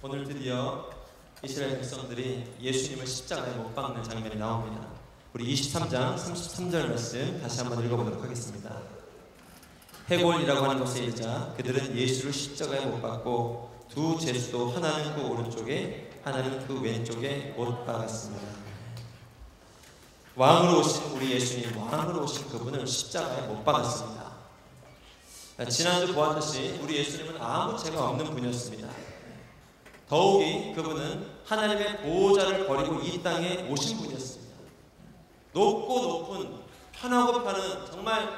오늘 드디어 이스라엘 백성들이 예수님을 십자가에 못 박는 장면이 나옵니다. 우리 23장 33절 말씀 다시 한번 읽어보도록 하겠습니다. 해골이라고 하는 곳에 이르자 그들은 예수를 십자가에 못 박고 두 제수도 하나는 그 오른쪽에 하나는 그 왼쪽에 못 박았습니다. 왕으로 오신 우리 예수님, 왕으로 오신 그분을 십자가에 못 박았습니다. 지난주 보았듯이 우리 예수님은 아무 죄가 없는 분이었습니다. 더욱이 그분은 하나님의 보호자를 버리고 이 땅에 오신 분이었습니다. 높고 높은 편하고 편한 정말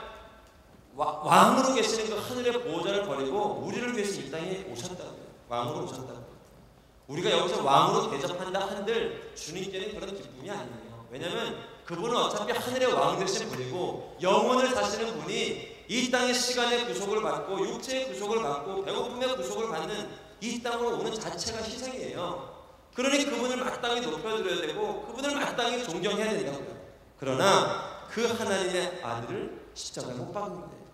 왕으로 계시는 그 하늘의 보호자를 버리고 우리를 위해서 이 땅에 오셨다고요. 왕으로 오셨다고요. 우리가 여기서 왕으로 대접한다 한들 주님께는 그런 기쁨이 아니에요. 왜냐하면 그분은 어차피 하늘의 왕 되신 분이고 영원을 사시는 분이 이 땅의 시간의 구속을 받고 육체의 구속을 받고 배고픔의 구속을 받는 이 땅으로 오는 자체가 희생이에요. 그러니 그분을 마땅히 높여드려야 되고 그분을 마땅히 존경해야 된다고요. 그러나 그 하나님의 아들을 십자가에 못 박은 거예요.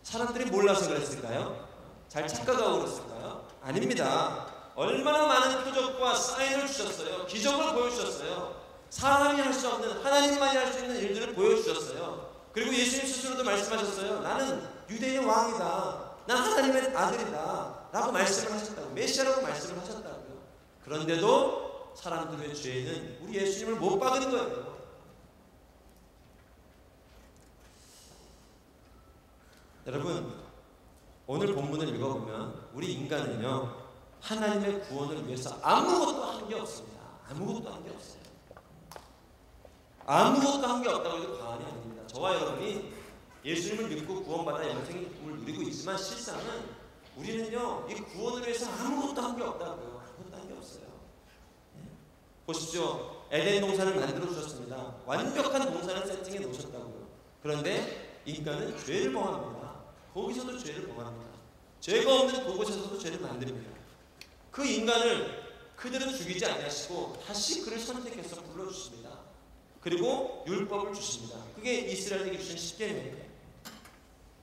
사람들이 몰라서 그랬을까요? 잘 착각하고 그랬을까요? 아닙니다. 얼마나 많은 표적과 사인을 주셨어요. 기적을 보여주셨어요. 사람이 할 수 없는, 하나님만이 할 수 있는 일들을 보여주셨어요. 그리고 예수님 스스로도 말씀하셨어요. 나는 유대인의 왕이다. 난 하나님의 아들이다 라고 말씀을 하셨다고, 메시아라고 말씀을 하셨다고요. 그런데도 사람들의 죄는 우리 예수님을 못 박은 거예요. 여러분, 오늘 본문을 읽어보면 우리 인간은요 하나님의 구원을 위해서 아무것도 한 게 없습니다. 아무것도 한 게 없어요. 아무것도 한 게 없다고 해도 과언이 아닙니다. 저와 여러분이 예수님을 믿고 구원받아 영생의 기쁨을 누리고 있지만 실상은 우리는요 이 구원을 위해서 아무것도 한 게 없다고요. 아무것도 한 게 없어요. 보십시오. 에덴 동산을 만들어 주셨습니다. 완벽한 동산을 세팅해 놓으셨다고요. 그런데 인간은 죄를 범합니다. 거기서도 죄를 범합니다. 죄가 없는 그곳에서도 죄를 만듭니다. 그 인간을 그대로 죽이지 아니하시고 다시 그를 선택해서 불러주십니다. 그리고 율법을 주십니다. 그게 이스라엘에게 주신 십계명이에요.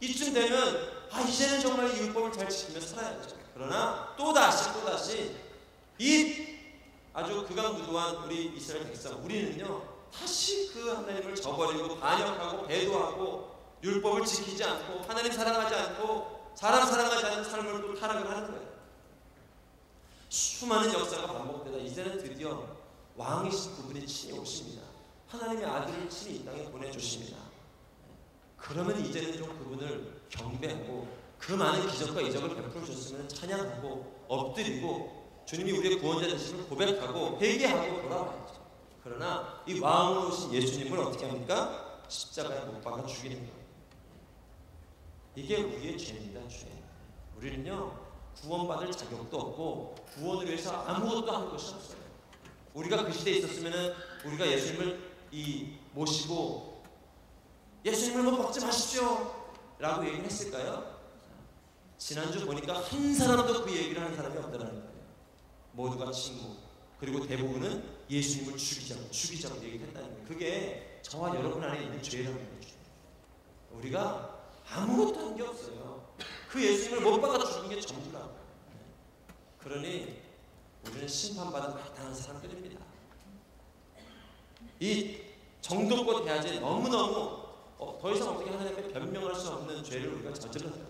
이쯤 되면 이제는 정말 이 율법을 잘 지키며 살아야죠. 그러나 또다시 이 아주 극악무도한 우리 이스라엘 백성, 우리는요 다시 그 하나님을 저버리고 반역하고 배도하고 율법을 지키지 않고 하나님 사랑하지 않고 사람 사랑하지 않는 삶을 또 타락을 하는 거예요. 수많은 역사가 반복되다 이제는 드디어 왕이신 그분이 친히 오십니다. 하나님의 아들을 친히 이 땅에 보내주십니다. 그러면 이제는 좀 그분을 경배하고 그 많은 기적과 이적을 베풀어 주셨으면 찬양하고 엎드리고 주님이 우리의 구원자 되심을 고백하고 회개하고 돌아와야죠. 그러나 이 왕으로 오신 예수님을 어떻게 합니까? 십자가에 못 박아 죽이는 거예요. 이게 우리의 죄입니다. 죄. 우리는요 구원받을 자격도 없고 구원을 위해서 아무것도 한 것이 없어요. 우리가 그 시대에 있었으면 우리가 예수님을 모시고 예수님을 못 박지 마십시오 라고 얘기를 했을까요? 지난주 보니까 한 사람도 그 얘기를 하는 사람이 없다는 거예요. 모두가 침묵. 그리고 대부분은 예수님을 죽이자고 얘기를 했다는 거예요. 그게 저와 여러분 안에 있는 죄라는 거죠. 우리가 아무것도 한 게 없어요. 그 예수님을 못 박아 죽인 게 전부라고요. 그러니 우리는 심판받은 마땅한 사람들입니다. 이 정도껏 해야지 너무너무 더 이상 어떻게 하나님께 변명할 수 없는 죄를 우리가 저질렀다.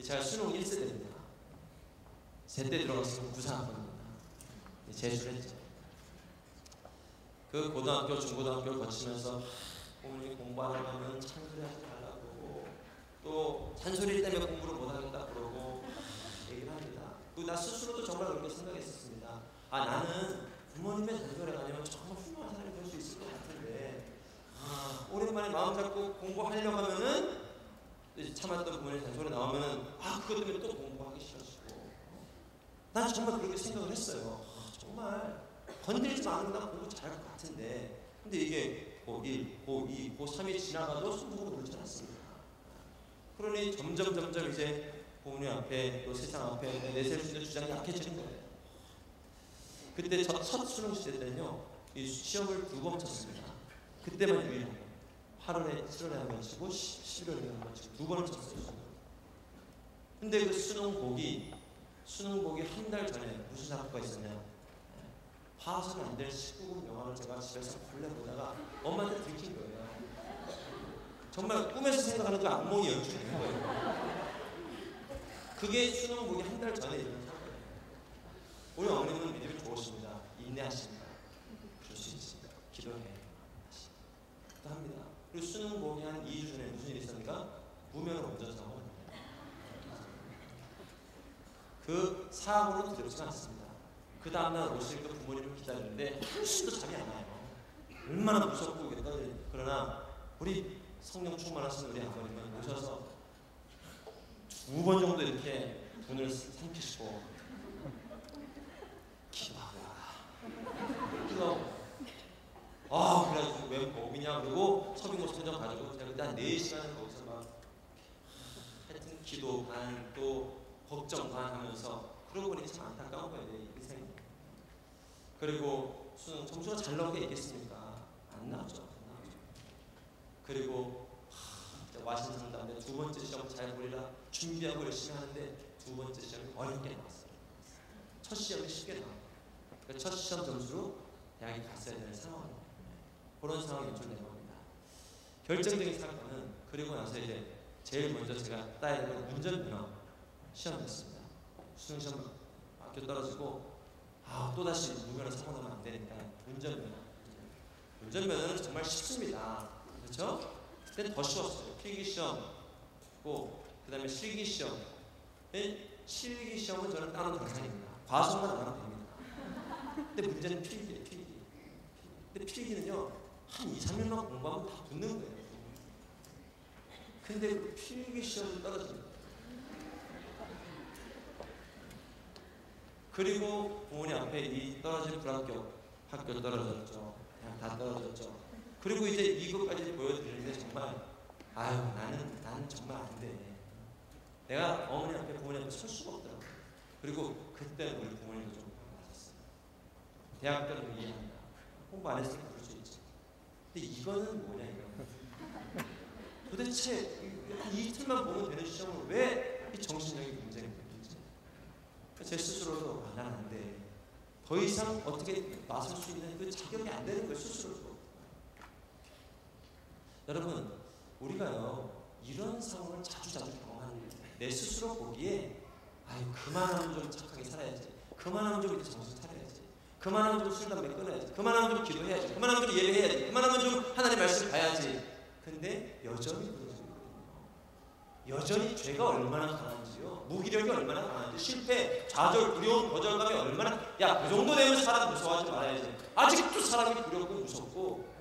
제가 수능 1세대입니다. 제때 들어갔으면 9사학번입니다. 재수를 했죠. 그 고등학교, 중고등학교를 거치면서 부모님이 공부하려면 찬소리하지 말라고 또 잔소리 때문에 공부를 못하겠다 그러고 얘기를 합니다. 나 스스로도 정말 그렇게 생각했었습니다. 나는 부모님의 잔소리가 아니면 정말 훌륭한 사람이 될 수 있을 것 같은데 오랜만에 마음 잡고 공부하려고 하면은 참았던 부모님 잔소리 나오면은 그것 때문에 또 공부하기 싫어지고 난 정말 그렇게 생각을 했어요. 정말 건들지 않는다 공부 잘할 것 같은데 근데 이게 고1, 고2, 고3이 지나가도 손목으로 늘지 않습니다. 그러니 점점 이제 부모님 앞에 또 세상 앞에 내세울 수 있는 주장이 약해지는 거예요. 그때 첫 수능 시대 때는요 이 시험을 2번 쳤습니다. 그때만 유일하고 8월에 7월에 한 번 치고 11월에 한 번 치고 2번을 쳤어요. 근데 그 수능 곡이 수능 보기 한 달 전에 무슨 사고가 있었냐. 봐서는 안 될 19금 영화를 제가 집에서 몰래 보다가 엄마한테 들킨 거예요. 정말 꿈에서 생각하는 그 악몽이 연출된 거예요. 그게 수능 보기 한 달 전에 일어난 사고예요. 우리 어머님은 믿음이 좋으십니다. 인내하십니다. 그럴 수 있습니다. 기도해. 또 합니다. 그리고 수능 보기 한 2주 전에 무슨 일이 있었는가? 무면허 운전사고가 났어요. 그 사고는 두렵지가 않습니다. 그 다음날 오실 그 부모님을 기다리는데 한시도 잠이 안 와요. 얼마나 무섭고 그러나 우리 성령 충만하신 우리 아버님은 오셔서 2번 정도 이렇게 분을 삼키시고 기도하고 그래가지고 왜 거기냐 그러고 서빙고 선정 가지고 제가 그때 한 4시간을 거기서 막 하여튼 기도 반 또 걱정 반 하면서 그러고 보니 참 안타까운 거예요. 이 생각. 그리고 수능 점수가 잘 나온 게 있겠습니까? 안 나오죠. 그리고 와신 상담대 2번째 시험 잘 보리라 준비하고 열심히 하는데 2번째 시험이 어렵게 나왔어요. 첫 시험이 쉽게 나와요. 그러니까 첫 시험 점수로 대학에 갔어야 되는 상황이에요. 그런 상황이 연출된 겁니다. 결정적인 사건은 그리고 나서 이제 제일 먼저 제가 따야 되는 운전면허 시험이었습니다. 수능 시험 학교 떨어지고 또다시 무면허 사고 나면 안 되니까 운전면허는 정말 쉽습니다. 그렇죠? 그때는 더 쉬웠어요. 필기시험고 그 다음에 실기시험. 실기시험은 저는 따로 당상입니다. 과속만 안 하면 됩니다. 근데 문제는 필기예요. 근데 필기는요 한 2, 3년만 공부하면 다 붙는 거예요. 근데 그 필기시험은 떨어집니다. 그리고 부모님 앞에 이 떨어진 불합격 학교 떨어졌죠. 그냥 다 떨어졌죠. 그리고 이제 이것까지 보여드리는데 정말 나는 정말 안 돼. 내가 어머니 앞에 부모님 앞에 설 수가 없더라고요. 그리고 그때 우리 부모님도 좀 맞았어요. 대학 때는 이해합니다. 공부 안 했으니까 그럴 수 있지. 근데 이거는 뭐냐 이거. 도대체 이틀만 보면 되는 시험을 왜 이 정신력이 굉장히 문제인지. 제 스스로도 난 안 돼. 더 이상 어떻게 나설 수 있는 그 자격이 안 되는 거예요. 스스로도. 여러분 우리가요 이런 상황을 자주 경험하는 거예요. 내 스스로 보기에 그만하면 좀 착하게 살아야지. 그만하면 좀 이제 정신 차려야지. 그만하면 좀 술 담배 끊어야지. 그만하면 좀 기도해야지. 그만하면 좀 예배해야지. 그만하면 좀 하나님 말씀 봐야지. 근데 여전히 그러고 있거든요. 여전히 죄가 얼마나 강한지요. 무기력이 얼마나 강한지. 실패, 좌절, 두려움, 거절감이 얼마나. 그 정도 되면 사람 무서워하지 말아야지. 아직도 사람이 두렵고 무섭고.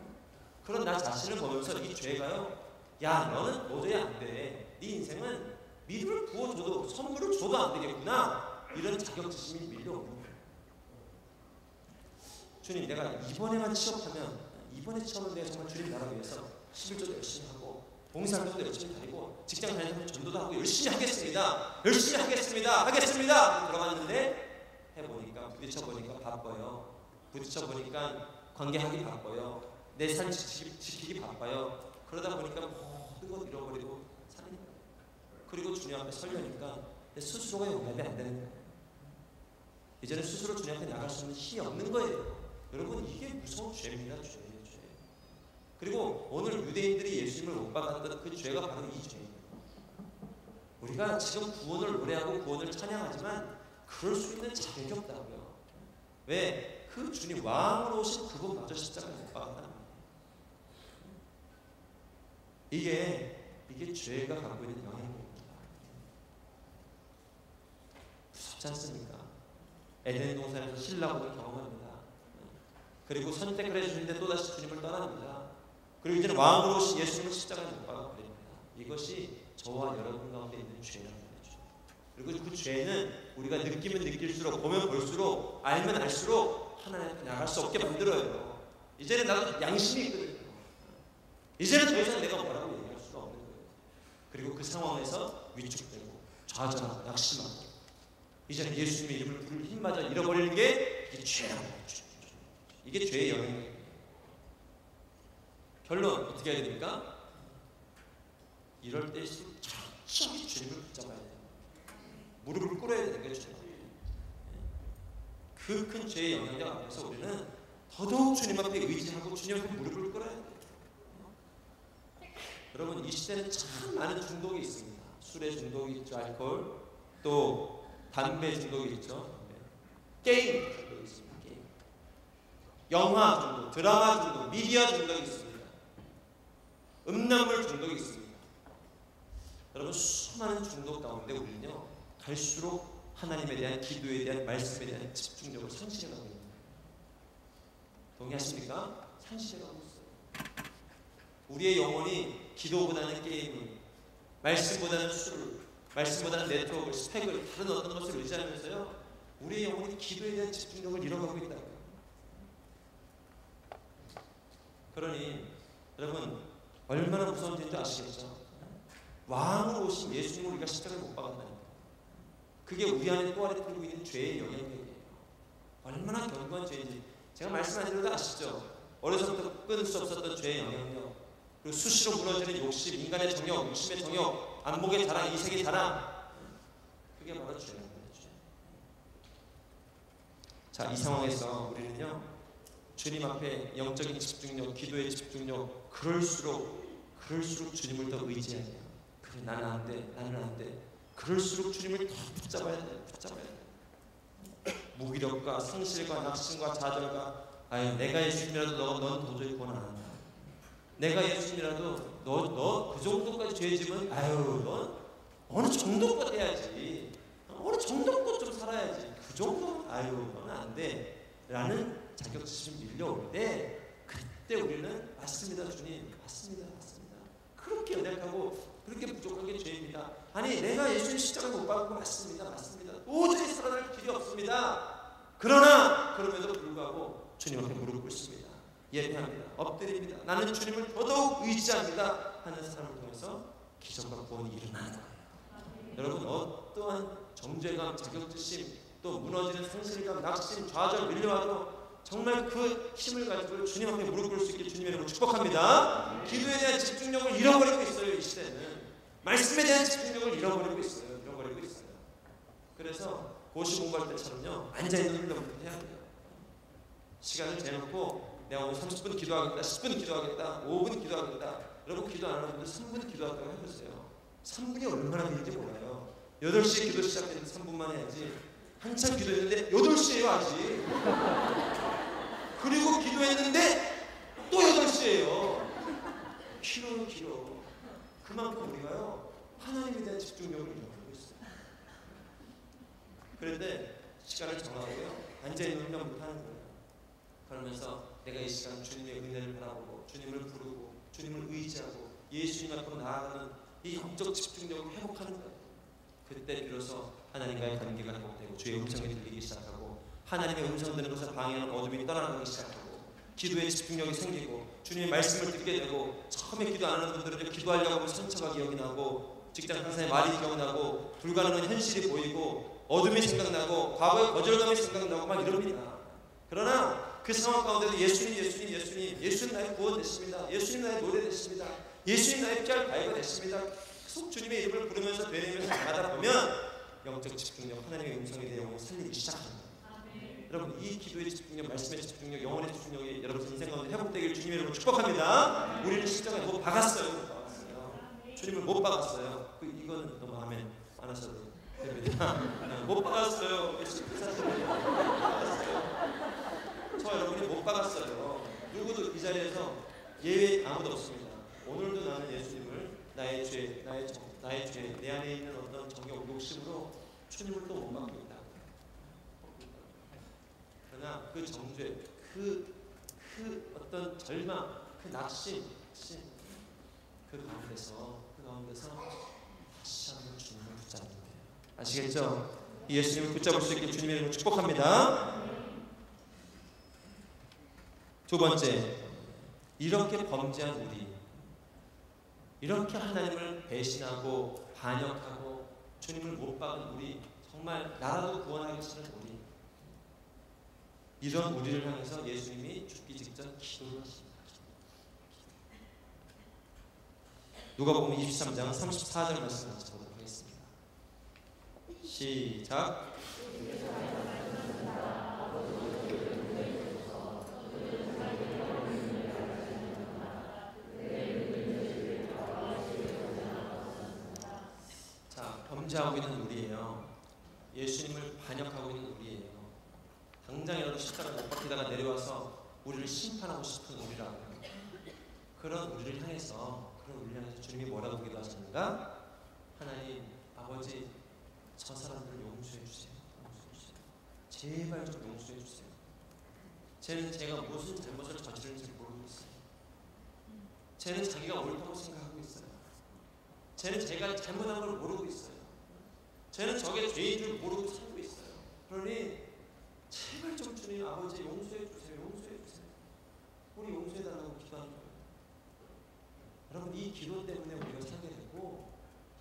그런 나 자신을 보면서 이 죄가요. 너는 도저히 안 돼. 네 인생은 믿음을 부어줘도 선물을 줘도 안 되겠구나. 이런 자격지심이 밀려오는 거예요. 주님 내가 이번에만 취업하면 이번에 취업은 내가 정말 주님 나라 위해서 11조도 열심히 하고 봉사활동도 열심히 다니고 직장 다니면서 전도도 하고 열심히 하겠습니다. 들어갔는데 해보니까 부딪혀보니까 바빠요. 부딪혀보니까 관계하기 바빠요. 내 삶 지키기 바빠요. 그러다 보니까 모든 것 잃어버리고 사는 거예요. 그리고 주님 앞에 서려니까 내 스스로가 용납이 안 되는 거예요. 이제는 스스로 주님 앞에 나갈 수 있는 힘이 없는 거예요. 여러분 이게 무서운 죄입니다. 죄예요. 그리고 오늘 유대인들이 예수님을 못 받았던 그 죄가 바로 이 죄예요. 우리가 지금 구원을 노래하고 구원을 찬양하지만 그럴 수 있는 자격이 없다고요. 왜? 그 주님 왕으로 오신 그분마저 십자가에 못 박았다는 거예요. 이게 죄가 갖고 있는 영향입니다. 무섭지 않습니까? 에덴 동산에서 신라고를 경험합니다. 그리고 선택을 해주는데 또다시 주님을 떠납니다. 그리고 이제는 왕으로 오신 예수님을 십자가에 못 박아버립니다. 이것이 저와 여러분 가운데 있는 죄라는 거죠. 그리고 그 죄는 우리가 느끼면 느낄수록 보면 볼수록 알면 알수록 하나님 앞에 나갈 수 없게 만들어요. 이제는 나도 양심이 있거든요. 이제는 더 이상 내가 뭐라고 얘기할 수가 없는 거예요. 그리고 그 상황에서 위축되고 좌절하고 낙심하고 이제는 예수님의 이름을 부를 힘마저 잃어버리는 게 이게 죄라는 거죠. 이게 죄의 영향이에요. 결론 어떻게 해야 됩니까? 이럴 때일수록 철저히 주님을 붙잡아야 돼요. 무릎을 꿇어야 되는 거죠. 그 큰 죄의 영향력 앞에서 우리는 더더욱 주님 앞에 의지하고 주님 앞에 무릎을 꿇어야 돼요. 여러분, 이 시대는 참 많은 중독이 있습니다. 술의 중독이 있죠, 알코올, 또 담배 중독이 있죠, 게임 중독이 있습니다. 게임. 영화 중독, 드라마 중독, 미디어 중독이 있습니다. 음란물 중독이 있습니다. 여러분, 수많은 중독 가운데 우리는요, 갈수록 하나님에 대한, 기도에 대한, 말씀에 대한 집중력을 상실해가고 있는 거예요. 동의하십니까? 상실해가고 있어요. 우리의 영혼이 기도보다는 게임을, 말씀보다는 술을, 말씀보다는 네트워크를, 스펙을, 다른 어떤 것을 의지하면서요, 우리의 영혼이 기도에 대한 집중력을 잃어가고 있다고요. 그러니 여러분, 얼마나 무서운지 아시겠죠? 왕으로 오신 예수님을 우리가 십자가에 못 박았다니까. 그게 우리 안에 또아리뜨고 있는 죄의 영향력이에요. 얼마나 견고한 죄인지 제가 말씀 안 드려도 아시죠? 어려서부터 끊을 수 없었던 죄의 영향력, 그리고 수시로 무너지는 욕심, 인간의 정욕, 욕심의 정욕, 안목의 자랑, 이색의 자랑, 그게 바로 죄예요. 자, 이 상황에서 우리는요, 주님 앞에 영적인 집중력, 기도의 집중력, 그럴수록 주님을 더 의지해야 돼요. 그래, 나는 안 돼, 나는 안 돼. 그럴수록 주님을 더 붙잡아야 돼요. 붙잡아야 돼요. 무기력과 상실과 낙심과 좌절과, 아유, 내가 예수님이라도 넌 도저히 구원 안 한다. 내가 예수님이라도 너 그 정도까지 죄지면, 아유, 넌 어느 정도껏 해야지, 어느 정도껏 좀 살아야지, 그 정도는, 아유, 너는 안 돼 라는 자격지심이 밀려올 때, 그때 우리는 맞습니다 주님, 맞습니다, 맞습니다, 그렇게 연약하고 그렇게 부족한 게 죄입니다. 아니, 내가 예수님 십자가를 못 박은 거 맞습니다, 맞습니다, 도저히 살아날 길이 없습니다. 그러나 그럼에도 불구하고 주님 앞에 무릎 꿇습니다. 예배합니다. 엎드립니다. 나는 주님을 더더욱 의지합니다 하는 사람을 통해서 기적과 구원이 일어나는 거예요. 여러분, 어떠한 정죄감, 자격지심, 또 무너지는 상실감, 낙심, 좌절, 밀려와도 정말 그 힘을 가지고 주님 앞에 무릎 꿇을 수 있게 주님의 이름으로 축복합니다. 기도에 대한 집중력을 잃어버리고 있어요. 이 시대는 말씀에 대한 집중력을 잃어버리고 있어요. 그래서 고시 공부할 때처럼요, 앉아있는 훈련부터 해야 돼요. 시간을 재놓고 내가 오늘 30분 기도하겠다, 10분 기도하겠다, 5분 기도하겠다. 여러분, 기도 안 하는 분들 3분 기도하다고 해보세요. 3분이 얼마나 되는지 몰라요. 8시에 기도 시작했는데 3분만 해야지, 한참 기도했는데 8시에요 아직. 그리고 기도했는데 또 8시에요. 길어. 그만큼 우리가요, 하나님에 대한 집중력을 잃어버리고 있어요. 그런데 시간을 정하고요, 앉아있는 훈련부터 하는 거예요. 그러면서 내가 이 시간 주님의 은혜를 바라보고 주님을 부르고 주님을 의지하고 예수님 앞으로 나아가는 이 영적 집중력을 회복하는 거예요. 그때 비로소 하나님과의 관계가 회복되고 주의 음성이 들리기 시작하고, 하나님의 음성 듣는 것을 방해하는 어둠이 떠나가기 시작하고, 기도의 집중력이 생기고 주님의 말씀을 듣게 되고, 처음에 기도 안 하는 분들은 기도하려고 하면 상처가 기억이 나고, 직장 상사의 말이 기억나고, 불가능한 현실이 보이고, 어둠이 생각나고, 과거의 거절감이 생각나고 막 이럽니다. 그러나 그 상황 가운데도 예수님 나의 구원 되십니다. 예수님 나의 노래 되십니다. 예수님 나의 피할 바위가 되십니다. 계속 주님의 이름을 부르면서 되뇌면서 나가다 보면 영적 집중력, 하나님의 음성에 대해 영혼을 살리기 시작합니다. 여러분, 이 기도의 집중력, 말씀의 집중력, 영혼의 집중력이 여러분 인생 가운데 회복되길 주님의 이름으로 축복합니다. 우리는 십자가에 못 박았어요. 주님을 못 박았어요. 이거는 너무 아멘 안 하셔도 됩니다. 못 박았어요. 저 여러분이 못 박았어요. 누구도 이 자리에서 예외 아무도 없습니다. 오늘도 나는 예수님을 나의 죄, 내 안에 있는 어떤 정욕, 욕심으로 주님을 또 못 받고 있다. 그러나 그 정죄, 그 어떤 절망, 그 낙심, 그 가운데서 다시 한번 주님을 붙잡는 거예요. 아시겠죠? 예수님을 붙잡을 수 있게 주님의 이름으로 축복합니다. 두 번째, 이렇게 범죄한 우리, 이렇게 하나님을 배신하고 반역하고 주님을 못 박은 우리, 정말 나라도 구원하기 싫은 우리, 이런 우리를 향해서 예수님이 죽기 직전 기도하십니다. 누가복음 23장 34절 말씀 같이 보도록 하겠습니다. 시작. 범죄하고 있는 우리예요. 예수님을 반역하고 있는 우리예요. 당장이라도 십자가에 못 박히다가 내려와서 우리를 심판하고 싶은 우리라고요. 그런 우리를 향해서 주님이 뭐라고 기도하셨는가? 하나님 아버지, 저 사람들을 용서해 주세요. 제발 좀 용서해 주세요. 쟤는 제가 무슨 잘못을 저지른지 모르고 있어요. 쟤는 자기가 옳다고 생각하고 있어요. 쟤는 제가 잘못한 걸 모르고 있어요. 쟤는 저게 죄인 줄 모르고 살고 있어요. 그러니 제발 좀 주님 아버지 용서해 주세요. 용서해 주세요. 우리 용서해 달라고 기도하는 거예요. 여러분, 이 기도 때문에 우리가 살게 되고,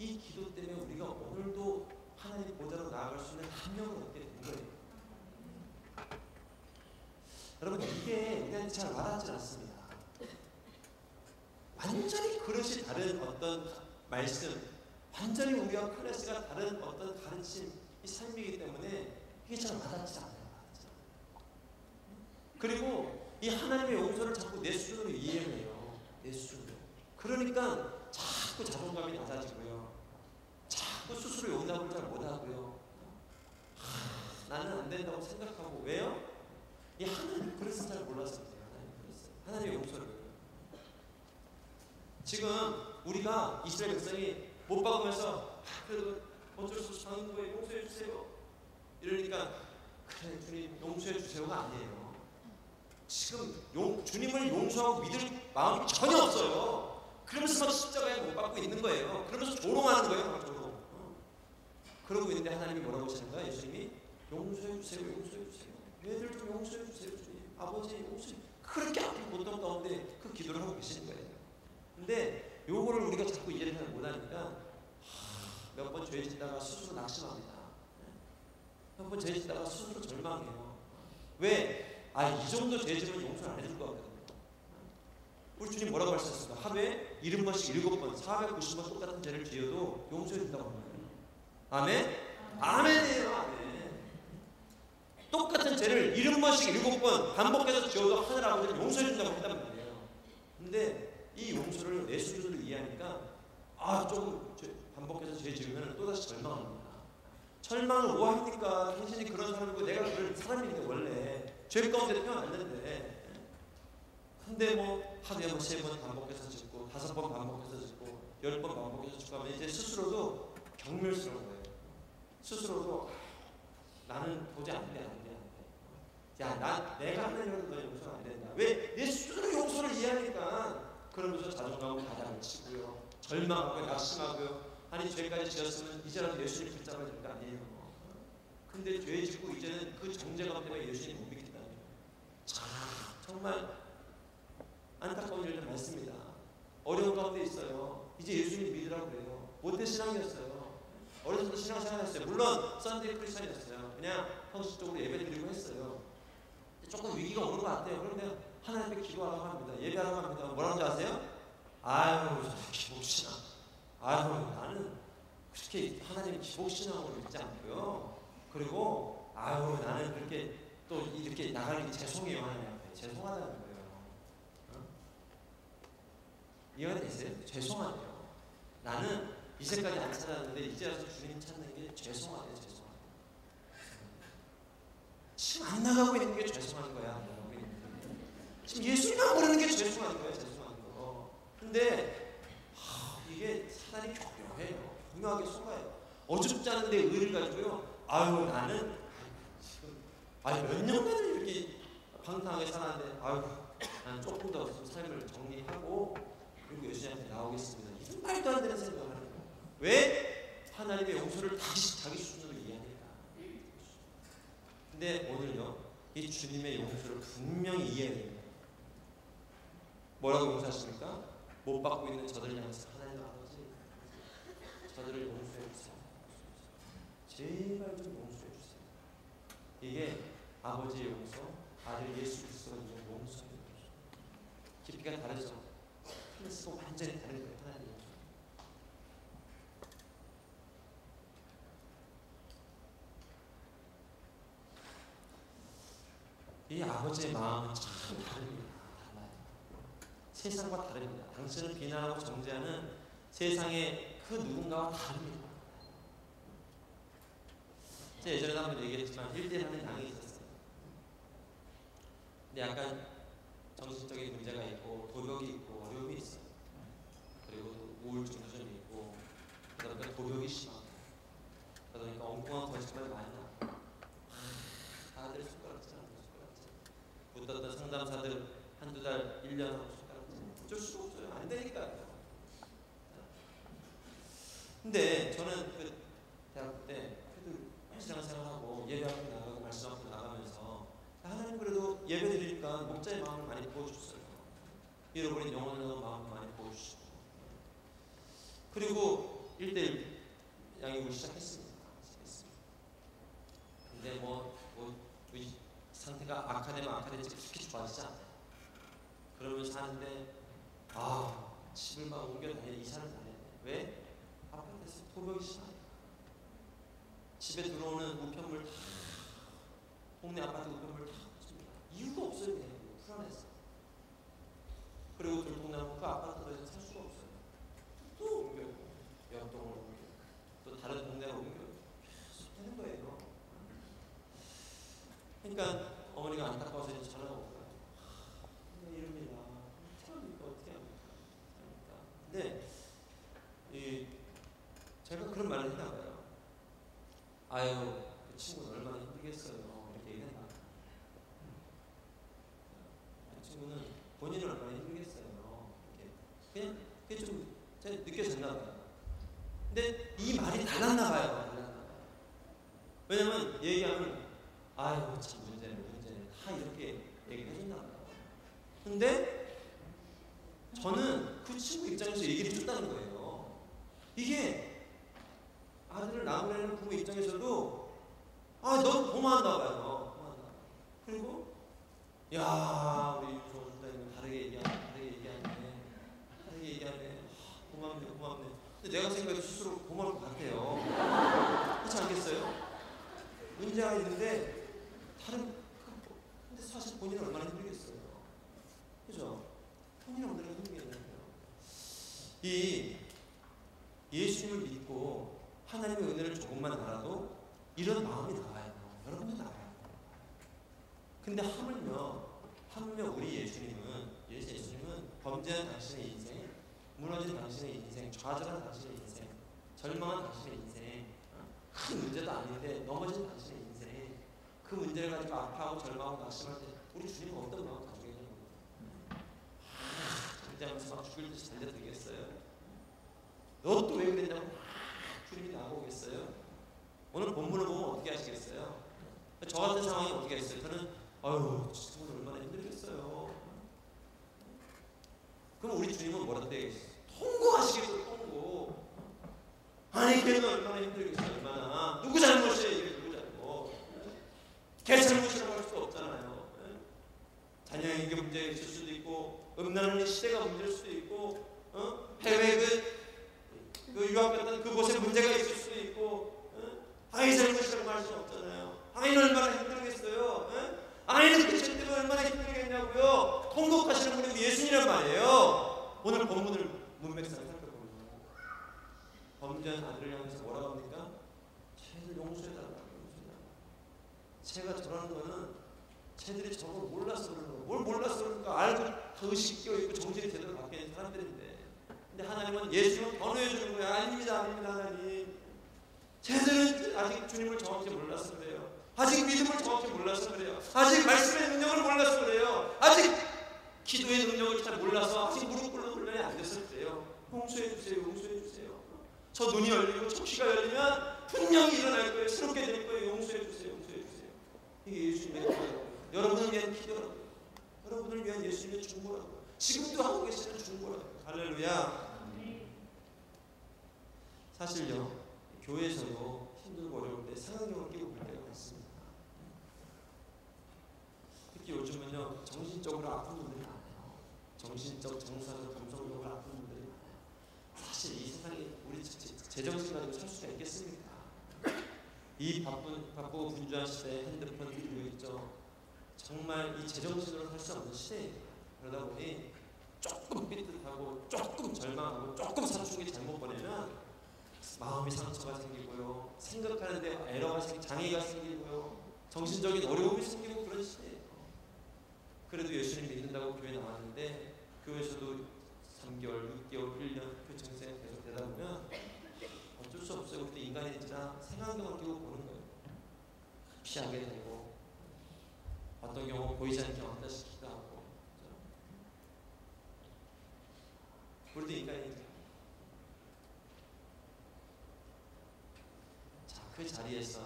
이 기도 때문에 우리가 오늘도 하나님 보좌로 나아갈 수 있는 함령을 얻게 된 거예요. 여러분, 이게 우리한테 잘 와닿지 않습니다. 완전히 그릇이 다른 어떤 말씀, 완전히 우리와 클래스가 다른 어떤 가르침, 이 삶이기 때문에 이게 잘 와닿지 않아요. 그리고 이 하나님의 용서를 자꾸 내 수준으로 이해를 해요. 내 수준으로. 그러니까 자꾸 자존감이 낮아지고요. 자꾸 스스로 용납을 잘 못하고요. 나는 안 된다고 생각하고. 왜요? 이 하나님 그릇을 잘 몰라서 그래요. 하나님의 용서를. 지금 우리가 이스라엘 백성이 못 박으면서 그래도 어쩔 수 없이 당한 거에 용서해 주세요. 이러니까 그래 주님 용서해 주세요가 아니에요. 지금 주님을 용서하고 믿을 마음이 전혀 없어요. 그러면서 막 십자가에 못 박고 있는 거예요. 그러면서 조롱하는 거예요. 막 조롱. 그러고 있는데 하나님이 뭐라고 하시는가? 예수님이 용서해 주세요. 용서해 주세요. 얘들 좀 용서해 주세요. 주님. 아버지 용서해. 그렇게 아픈 고통 가운데 그 기도를 하고 계시는 거예요. 근데 요거를 우리가 자꾸 이해를 못하니까 몇 번 죄 짓다가 스스로 낙심합니다. 몇 번 죄 짓다가 스스로 절망해요. 왜? 이 정도 죄 지면 용서 안 해줄 것 같거든요. 우리 주님 뭐라고 하셨습니까? 하루에 70번씩 7번 490번 똑같은 죄를 지어도 용서해 준다고 합니다. 아멘? 아멘이에요. 아멘. 똑같은 죄를 70번씩 7번 반복해서 지어도 하늘 아버지는 용서해 준다고 했단 말이에요. 근데 이 용서를 내 수준으로 이해하니까 조금 반복해서 죄 지으면 또다시 절망합니다. 절망을 뭐 합니까? 당신이 그런 사람이고 내가 그런 사람인데 원래 죄 가운데 태어났는데. 근데 뭐 하루에 3번 반복해서 짓고 5번 반복해서 짓고 10번 반복해서 짓고 하면 이제 스스로도 경멸스러운 거예요. 스스로도 나는 도저히 안 돼. 야, 내가 하나님으로 너 용서 안 된다. 왜? 내 수준으로 용서를 이해하니까. 그러면서 자존감을 가닥을 치고요. 절망하고 낙심하고요. 아니 죄까지 지었으면 이제라도 예수님 붙잡아야 될 거 아니에요. 근데 죄 짓고 이제는 그 정죄감 때문에 예수님 못 믿겠다는 거예요. 정말 안타까운 일들 많습니다. 어려운 가운데 있어요. 이제 예수님 믿으라고 그래요. 모태 신앙이었어요. 어렸을 때 신앙생활 했어요. 물론 썬데이 크리스천이었어요. 그냥 형식적으로 예배 드리고 했어요. 조금 위기가 오는 것 같아요. 그런데 하나님 앞에 기도하라고 합니다. 예배하라고 합니다. 뭐라는 줄 아세요? 기복신앙. 나는 그렇게 하나님 기복신앙으로 믿지 않고요. 그리고 나는 그렇게 또 이렇게 나가기 죄송해요. 하나님 앞에. 죄송하다는 거예요. 이해가 되세요? 죄송하네요. 나는 이제까지 안 찾았는데 이제 와서 주님 찾는 게 죄송하네요. 죄송하네요. 지금 안 나가고 있는 게 죄송한 거야. 안 나가고 있는 게. 지금 예수님만 모르는 게 죄송한 거야. 죄송한 거. 근데 이게 사단이 교묘해요. 교묘하게 속아요. 어줍지 않은데 의를 가지고요. 나는 지금 몇 년간을 이렇게 방탕하게 살았는데 나는 조금 더 삶을 정리하고 그리고 예수님한테 나오겠습니다. 이런 말도 안 되는 생각을 하는 거예요. 왜? 하나님의 용서를 다시 자기 수준으로 이해하니까. 근데 오늘요, 이 주님의 용서를 분명히 이해해야 됩니다. 뭐라고 용서하십니까? 못 받고 있는 저들을 향해서 하나님 아버지, 저들을 용서해 주세요. 제발 좀 용서해 주세요. 이게 아버지의 용서, 아들 예수 그리스도가 이룬 용서입니다. 깊이가 다르죠. 클래스가 완전히 다른 거예요. 하나님 용서. 이 아버지의 마음은 참 다릅니다. 달라요. 세상과 다릅니다. 당신을 비난하고 정죄하는 세상의 그 누군가와 다릅니다. 제가 예전에 한번 얘기했지만 1대1 하는 양이 있었어요. 근데 약간 정신적인 문제가 있고 도벽이 있고 어려움이 있어요. 그리고 우울증도 좀 있고 그러다 보니까 도벽이 심하고 그러다 보니까 엉뚱한 거짓말이 많이 나고 다들 손가락질 하고 손가락질 붙었던 상담사들 한두 달, 1년 하고 손가락질 어쩔 수가 없어요. 안 되니까요. 근데 저는 그 대학교 때 그래도 신앙생활하고 예배하고 나가고 말씀하고 나가면서 하나님 그래도 예배 드리니까 목자의 마음을 많이 부어주셨어요. 잃어버린 영혼의 마음을 많이 부어주시고 그리고 1대1 양육을 시작했습니다. 근데 상태가 악화되면 악화되지 그렇게 좋아지지 않아요. 그러면서 하는데 집을 막 옮겨 다녀 이사를 다녀야 돼. 왜? 아파트에서 도벽이 심하니까. 집에 들어오는 우편물 다 동네 아파트 우편물 다 줍니다. 이유가 없어요. 그냥 불안해서. 그리고 들통나면 그 아파트에서 살 수가 없어요. 또 옮겨고 옆 동으로 옮겨고 또 다른 동네로 옮겨고 계속 되는 거예요. 그러니까 어머니가 안타까워서 이제 전화가 온 거예요. 이럽니다. 어떻게 합니까? 근데 제가 그런 말을 했나 봐요. 아유, 그 친구는 얼마나 힘들겠어요. 이렇게 얘기했나 봐요. 그 친구는 본인은 얼마나 힘들겠어요. 이렇게. 그냥 그게 좀 제가 느껴졌나 봐요. 근데 이 말이 달랐나 봐요. 왜냐면 얘기하면 아유, 참 문제네. 다 이렇게 얘기를 해줬나 봐요. 근데 저는 그 친구 입장에서 얘기를 해줬다는 거예요. 이게 아들을 낳으려는 부모 입장에서도 넌 고마웠나 봐요. 그리고 야, 우리 윤성호 선생님 다르게 얘기하네. 고맙네. 근데 내가 생각해도 스스로 고마울 것 같아요. 그렇지 않겠어요? 문제가 있는데 근데 사실 본인은 얼마나 힘들겠어요. 그죠? 본인은 얼마나 힘들겠냐고요. 이 예수님을 믿고 하나님의 은혜를 조금만 알아도 이런 마음이 나와요. 여러분도 나와요. 근데 하물며 우리 예수님은 범죄한 당신의 인생, 무너진 당신의 인생, 좌절한 당신의 인생, 절망한 당신의 인생, 큰 문제도 아닌데 넘어진 당신의 인생, 그 문제를 가지고 아파하고 절망하고 낙심할 때 우리 주님은 어떤 마음 가지고 있냐고. 절대하면서 막 죽을 듯이 달려들겠어요? 너 또 왜 그랬냐고 주님이 나보겠어요? 오늘 본문을 보면 어떻게 하시겠어요? 저 같은 상황이 어떻게 했어요? 저는 진짜 얼마나 힘들겠어요. 그럼 우리 주님은 뭐라고 되겠어요? 통고하시겠어요? 통고. 아니 걔는 얼마나 힘들겠어요? 얼마나. 누구 잘못이에요? 이게 누구 잘못. 걔 잘못이라고 할 수도 없잖아요. 자녀에게 문제가 있을 수도 있고 음란한 시대가 문제일 수도 있고 해외 그 유학 갔던 그곳에 문제가 있을 수도 있고 아이 잘못이라고 할 수는 없잖아요. 아이는 얼마나 힘들겠어요. 아이는 그 죄 때문에 얼마나 힘들겠냐고요. 통곡하시는 분이 예수님이란 말이에요. 오늘 본문을 문맥상 살펴보면 범죄한 아들을 향해서 뭐라고 합니까? 쟤들 용서해달라고. 쟤가 저러는 거는 쟤들이 저걸 몰라서 그러는 거예요. 뭘 몰라서 그러니까 알고 다 의식이 끼어있고 정신이 제대로 바뀌는 사람들인데, 근데 하나님은 예수님을 번호해 주는 거예요. 아닙니다 하나님. 쟤들은 아직 주님을 정확히 몰라서 그래요. 아직 믿음을 정확히 몰라서 그래요. 아직 말씀의 능력을 몰라서 그래요. 아직 기도의 능력을 잘 몰라서 아직 무릎 꿇는 훈련이 안 돼서 그래요. 용서해 주세요. 저 눈이 열리고 저 귀가 열리면 분명히 일어날 거예요. 새롭게 될 거예요. 용서해 주세요. 이게 예수님의 기도라고요. 여러분을 위한 기도라고요. 여러분을 위한 예수님의 중보라고요. 지금도 하고 계시는 중보라고요. 할렐루야. 사실요, 교회에서도 힘들고 어려울 때 상황경을 끼고 볼 때가 많습니다. 특히 요즘은요, 정신적으로 아픈 분들이 많아요. 정신적, 정서적, 감성적으로 아픈 분들이 많아요. 사실 이 세상에 우리 제정신 가지고 살 수가 있겠습니까? 이 바쁘고 분주한 시대에 핸드폰 들고 있죠. 정말 이 제정신으로 살 수 없는 시대예요. 그러다 보니 조금 삐끗하고 조금 절망하고 조금 사춘기 잘못 보내면 마음의 상처가 생기고요, 생각하는데 에러가 장애가 생기고요, 정신적인 어려움이 생기고 그런 시대예요. 그래도 예수님 믿는다고 교회 나왔는데 교회에서도 3개월, 6개월, 1년 교청생 계속 되다 보면 어쩔 수 없어요. 그때 인간이 진짜 생안경을 끼고 보는 거예요. 피하게 되고 어떤 경우 보이지 않게 왕따 시키기도 하고. 우리도 인간이죠. 자, 그 자리에서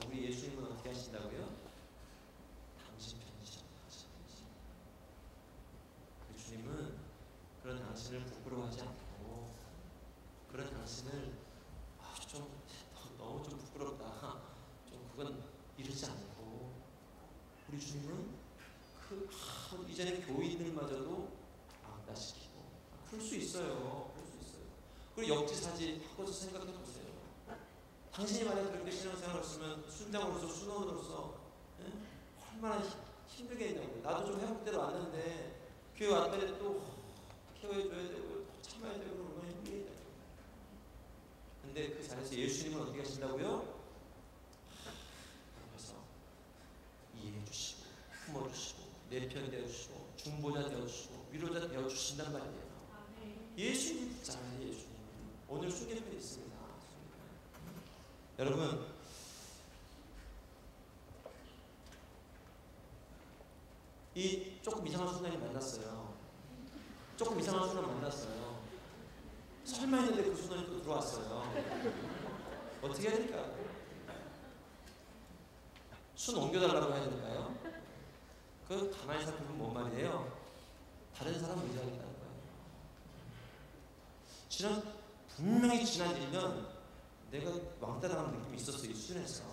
우리 예수님은 어떻게 하신다고요? 당신 편이죠. 그 주님은 그런 당신을 부끄러워하지 않고, 그런 당신을 좀 너무 좀 부끄럽다, 좀 그건 이러지 않고, 우리 주님은 이전에 교인들마저도 왕따시키고. 그럴 수 있어요. 그리고 역지사지 바꿔서 생각해 보세요. 당신이 만약 그렇게 신앙생활을 했으면 순장으로서, 순원으로서 얼마나 힘들겠냐고요. 나도 좀 회복 때로 왔는데 교회 왔더니 또 케어해줘야 되고 참아야 되고 얼마나 힘들겠냐고요. 근데 그 자리에서 예수님은 어떻게 하신다고요? 그래서 이해해 주시고, 품어주시고, 내 편 되어주시고, 중보자 되어주시고, 위로자 되어주신단 말이에요. 예수님 붙잡아요. 예수님. 오늘 순교편이 있습니다. 여러분, 이 조금 이상한 순간이 만났어요. 설마 했는데 그 순간이 또 들어왔어요. 어떻게 해야 될까요? 순 옮겨달라고 해야 될까요? 그 가만히 살펴보면 뭔 말이에요? 다른 사람 의지하겠다는 거예요. 분명히 지난 1년 내가 왕따당한 느낌이 있었어요. 이 수준에서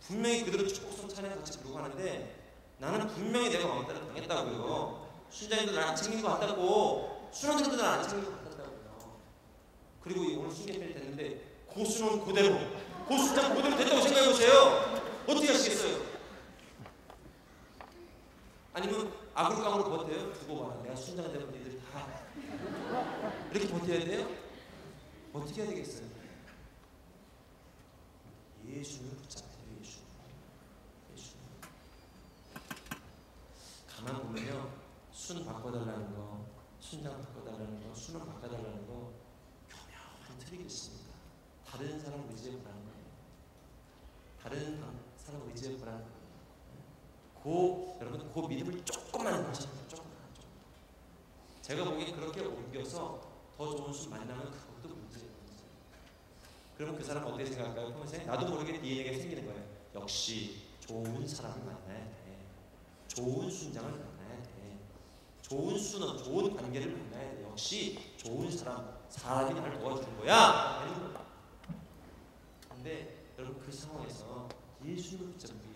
분명히 그대로 축복성 찬양 같이 부르고 하는데 나는 분명히 내가 왕따를 당했다고요. 순장님도 날 안 챙긴 것 같다고, 순원들도 날 안 챙긴 것 같다고요. 그리고 오늘 순계편이 됐는데 고순원 그대로, 고순장 그대로 됐다고 생각해보세요. 어떻게 하시겠어요? 아니면 아굴깡으로 버텨요? 두고 봐라, 내가 순장 되면 니들 다 이렇게 버텨야 돼요? 어떻게 해야 되겠어요? 예수님을 붙잡아야 돼요. 예수님. 가만 보면요, 순 바꿔달라는 거, 순장 바꿔달라는 거, 순원 바꿔달라는 거 교묘한 틀이 있습니다. 다른 사람 의지에 보라는 거예요. 다른 사람 의지에 보라는 거예요. 여러분, 그 믿음을 조금만 하시면 돼요. 조금만. 제가 보기엔 그렇게 옮겨서 더 좋은 순 만나면 그것도 문제예요. 그러면 그 사람은 어떻게 생각할까요? 평생 나도 모르게 DNA가 생기는 거예요. 역시 좋은 사람을 만나야 돼. 좋은 순장을 만나야 돼. 좋은 순원, 좋은 관계를 만나야 돼. 역시 좋은 사람이 나를 도와주는 거야. 근데 여러분, 그 상황에서 예수님을 붙잡는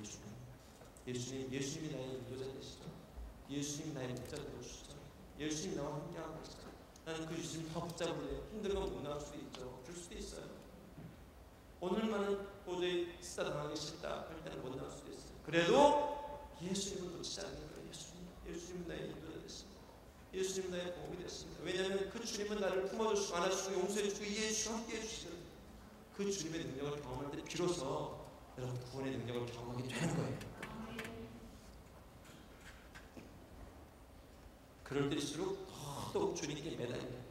예수님이 나의 인도자 되시죠. 예수님이 나의 목자 되어주시죠. 예수님이 나와 함께하고 계시죠. 나는 그 예수님 더 붙잡을래요. 힘들면 못 나올 수도 있죠. 그럴 수도 있어요. 오늘만은 도저히 쓰다당하기 싫다 할 때는 못 나올 수도 있어요. 그래도 예수님은 놓치지 않는 거예요. 예수님은 나의 인도자 되십니다. 예수님은 나의 도움이 되십니다. 왜냐하면 그 주님은 나를 품어주시고 안아주시고 용서해주시고 이해해주시고 함께해 주시거든요. 그 주님의 능력을 경험할 때 비로소 여러분 구원의 능력을 경험하게 되는 거예요. 그럴 때일수록 더더욱 주님께 매달립니다.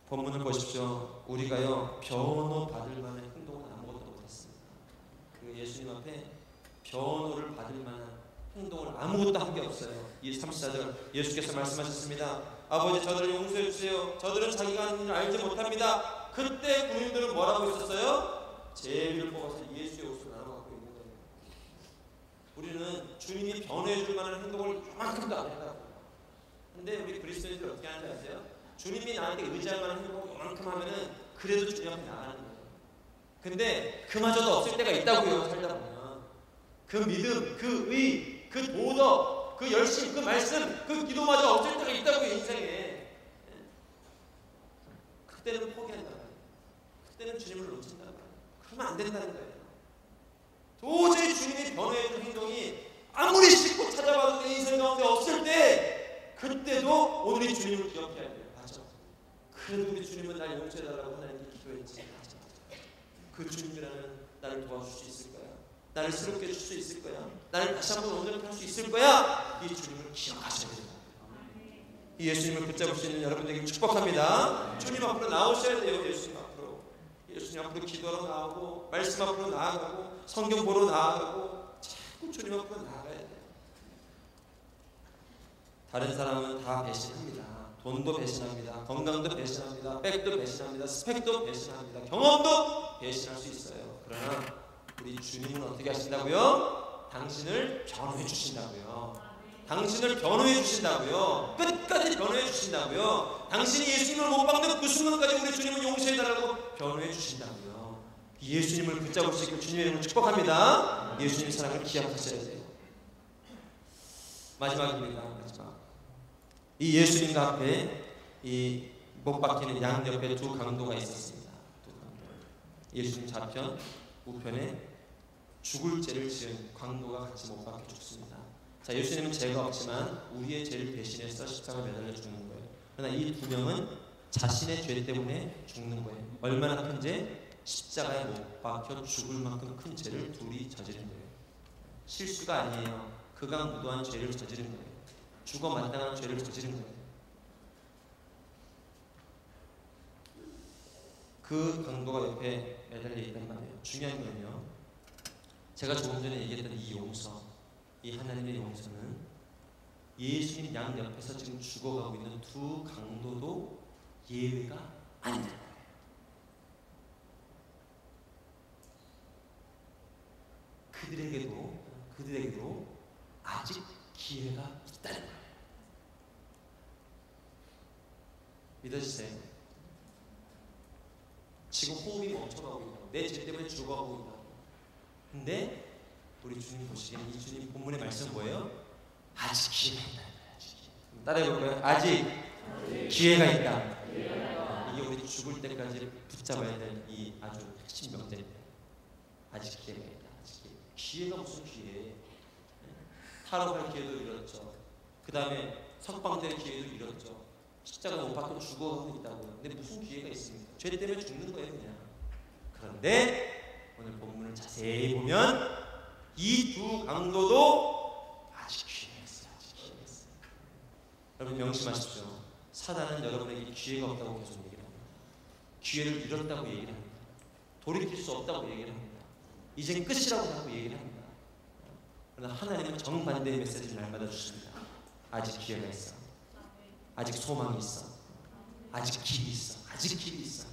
본문을 보십시오. 우리가요, 변호 받을 만한 행동은 아무것도 못했습니다. 그 예수님 앞에 변호를 받을 만한 행동을 아무것도 한 게 없어요. 이 34절 예수께서 말씀하셨습니다. 아버지, 저들을 용서해 주세요. 저들은 자기가 하는 일을 알지 못합니다. 그때 군인들은 뭐라고 있었어요? 제비를 뽑아서 예수의 옷을 나눠 갖고 있는 거예요. 우리는 주님이 변호해 줄 만한 행동을 이만큼도 안 했다고. 근데 우리 그리스도인들이 어떻게 하는지 아세요? 주님이 나한테 의지할 만한 행동을 이만큼 하면은 그래도 주님 앞에 나가는 거예요. 근데 그마저도 없을 때가 있다고요. 살다 보면 그 믿음, 그 의, 그 도덕, 그 열심, 그 말씀, 그 기도마저 없을 때가 있다고요. 인생에. 그때는 포기한단 말이에요. 그때는 주님을 놓친단 말이에요. 그러면 안 된다는 거예요. 도저히 주님이 변호해준 행동이 아무리 씻고 찾아봐도 내 인생 가운데 없을 때, 그때도 오늘의 주님을 기억해야 돼요. 맞죠? 그래도 우리 주님은 날 용서해달라고 하나님께 기도했지. 그 주님이라면 나를 도와줄 수 있을 거야. 나를 새롭게 해줄 수 있을 거야. 나를 다시 한번 온전히 할 수 있을 거야. 이 주님을 기억하셔야 돼요. 이 예수님을 붙잡을 수 있는 여러분에게 축복합니다. 주님 앞으로 나오셔야 돼요. 예수님 앞으로. 예수님 앞으로 기도하러 나오고, 말씀 앞으로 나아가고, 성경 보러 나아가고, 자꾸 주님 앞으로 나아가야 돼요. 다른 사람은 다 배신합니다. 돈도 배신합니다. 건강도 배신합니다. 백도 배신합니다. 스펙도 배신합니다. 경험도 배신할 수 있어요. 그러나 우리 주님은 어떻게 하신다고요? 당신을 변호해 주신다고요. 당신을 변호해 주신다고요. 끝까지 변호해 주신다고요. 당신이 예수님을 못 박는 그 순간까지 우리 주님은 용서해 달라고 변호해 주신다고요. 예수님을 붙잡을 수 있고 주님의 이름을 축복합니다. 예수님 사랑을 기억하셔야 돼요. 마지막입니다. 마지막. 이 예수님과 앞에 이 못 박히는 양 옆에 두 강도가 있었습니다. 두 강도. 예수님 좌편, 우편에 죽을 죄를 지은 강도가 같이 못 박혀 죽습니다. 자, 예수님은 죄가 없지만 우리의 죄를 대신해서 십자가에 매달려 죽는 거예요. 그러나 이 두 명은 자신의 죄 때문에 죽는 거예요. 얼마나 큰 죄? 십자가에 못 박혀 죽을 만큼 큰 죄를 둘이 저지른 거예요. 실수가 아니에요. 극악무도한 죄를 저지른 거예요. 죽어 마땅한 죄를 저지른 거예요. 그 강도가 옆에 매달려 있단 말이에요. 중요한 건요, 제가 조금 전에 얘기했던 이 용서, 이 하나님의 용서는 예수님 양 옆에서 지금 죽어가고 있는 두 강도도 예외가 아니다. 그들에게도 아직 기회가 있다는 거예요. 믿어주세요. 지금 호흡이 멈춰가고 있다고, 내 죄 때문에 죽어가고 있다고. 근데 우리 주님 보시기에는 이 주님 본문의 말씀은 뭐예요? 아직 기회가 있다. 따라해볼까요? 아직 기회가 있다. 이게 우리 죽을 때까지 붙잡아야 될 이 아주 핵심 명제입니다. 아직 기회가 있다. 아직 기회가 무슨 기회? 탈옥할 기회도 잃었죠. 그 다음에 석방될 기회도 잃었죠. 십자가 못 박혀 죽어가고 있다고요. 근데 무슨 기회가 있습니까? 죄 때문에 죽는 거예요, 그냥. 그런데 오늘 본문을 자세히 보면 이 두 강도도 아직 기회가 있어요. 아직 기회가 있어요. 여러분 명심하십시오. 사단은 여러분에게 기회가 없다고 계속 얘기를 합니다. 기회를 잃었다고 얘기를 합니다. 돌이킬 수 없다고 얘기를 합니다. 이젠 끝이라고 하고 얘기를 합니다. 그러나 하나님은 정반대의 메시지를 날마다 주십니다. 아직 기회가 있어. 아직 소망이 있어. 아직 길이 있어. 아직 길이 있어.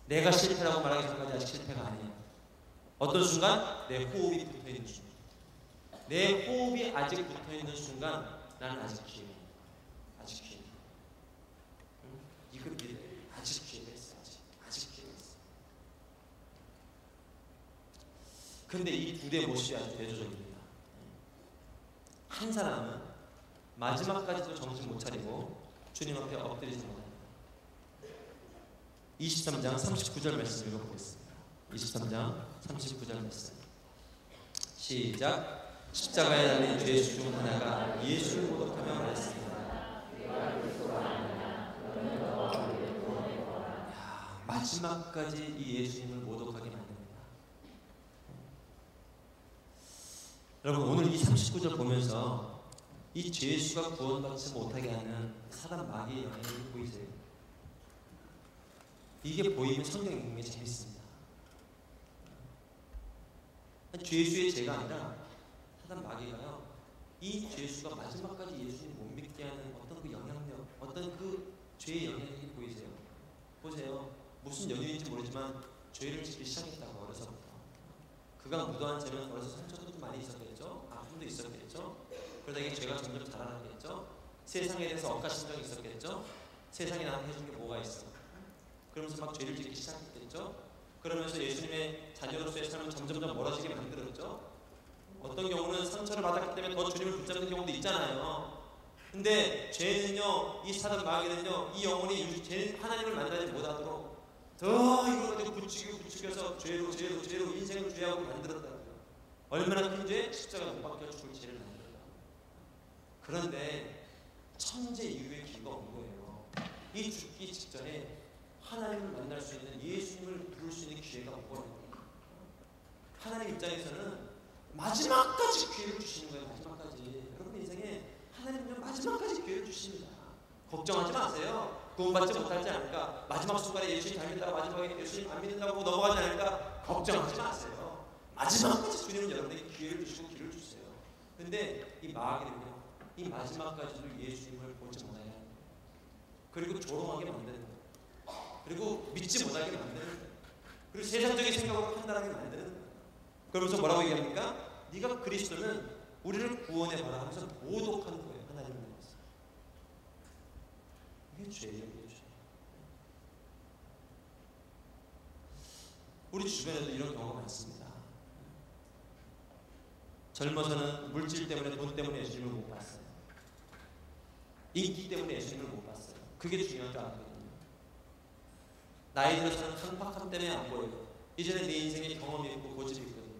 내가 실패라고 말하기 전까지 아직 실패가 아니야. 어떤 순간? 내 호흡이 붙어있는 순간. 내 호흡이 아직 붙어있는 순간 나는 아직 기회가 있어. 아직 기회가 있어. 이걸 믿어. 아직 기회가 있어. 아직 기회가 있어. 근데 이 두 대의 모습이 아주 대조적입니다. 한 사람은 마지막까지도 정신 못 차리고 주님 앞에 엎드리지 못합니다. 23장 39절 말씀 읽어보겠습니다. 23장 39절 말씀 시작. 십자가에 달린 죄수 중 하나가 예수를 모독하며 말했습니다. 마지막까지 이 예수님을 모독하게 만듭니다. 여러분 오늘 이 39절 보면서 이 죄수가 구원받지 못하게 하는 사단 마귀의 영향이 보이세요? 이게 보이면 성경 읽는 게 재밌습니다. 죄수의 죄가 아니라 사단 마귀가요, 이 죄수가 마지막까지 예수님 못 믿게 하는 어떤 그 영향력, 어떤 그 죄의 영향력이 보이세요? 보세요. 무슨 연유인지 모르지만 죄를 짓기 시작했다고. 어려서부터 극악무도한 죄는 어려서 상처도 좀 많이 있었겠죠. 아픔도 있었겠죠. 그러다 이게 죄가 점점 자라나겠죠. 세상에 대해서 억가심정이 있었겠죠. 세상이 나한테 해준 게 뭐가 있어. 그러면서 막 죄를 짓기 시작했겠죠. 그러면서 예수님의 자녀로서의 삶은 점점 멀어지게 만들었죠. 어떤 경우는 상처를 받았기 때문에 더 주님을 붙잡는 경우도 있잖아요. 근데 죄는요, 이 사단 마귀는요, 이 영혼이 하나님을 만나지 못하도록 더 이걸 가지고 부추겨서 죄로 인생을 죄하고 만들었다고요. 얼마나 큰 죄? 십자가 못 박혀 죽을 죄를 만들었다. 그런데 천재 이후의 기회가 온 거예요. 이 죽기 직전에 하나님을 만날 수 있는, 예수님을 부를 수 있는 기회가 오거든요. 하나님 입장에서는 마지막까지 기회를 주시는 거예요. 마지막까지. 여러분 인생에 하나님은 마지막까지 기회를 주십니다. 걱정하지 마세요. 구원받지 못하지 않을까, 마지막 순간에 예수님 잘 믿다가 마지막에 예수님 안 믿는다고 넘어가지 않을까, 걱정하지 마세요. 마지막까지 주님은 여러분에게 기회를 주시고 길을 주세요. 근데 이 마귀는요, 이 마지막까지도 예수님을 보지 못하게 하는 거예요. 그리고 조롱하게 만드는 거예요. 그리고 믿지 못하게 만드는 거예요. 그리고 세상적인 생각으로 판단하게 만드는 거예요. 그러면서 뭐라고 얘기합니까? 네가 그리스도는 우리를 구원해봐라 하면서 모독하는 거예요. 하나님을 위해서. 이게 죄예요. 이게 죄. 우리 주변에도 이런 경우가 많습니다. 젊어서는 물질 때문에, 돈 때문에 예수님을 못 봤어요. 인기 때문에 예수님을 못 봤어요. 그게 중요한 줄 알거든요. 나이 들어서는 강팍함 때문에 안 보여요. 이전에 내 인생에 경험이 있고 고집이 있거든요.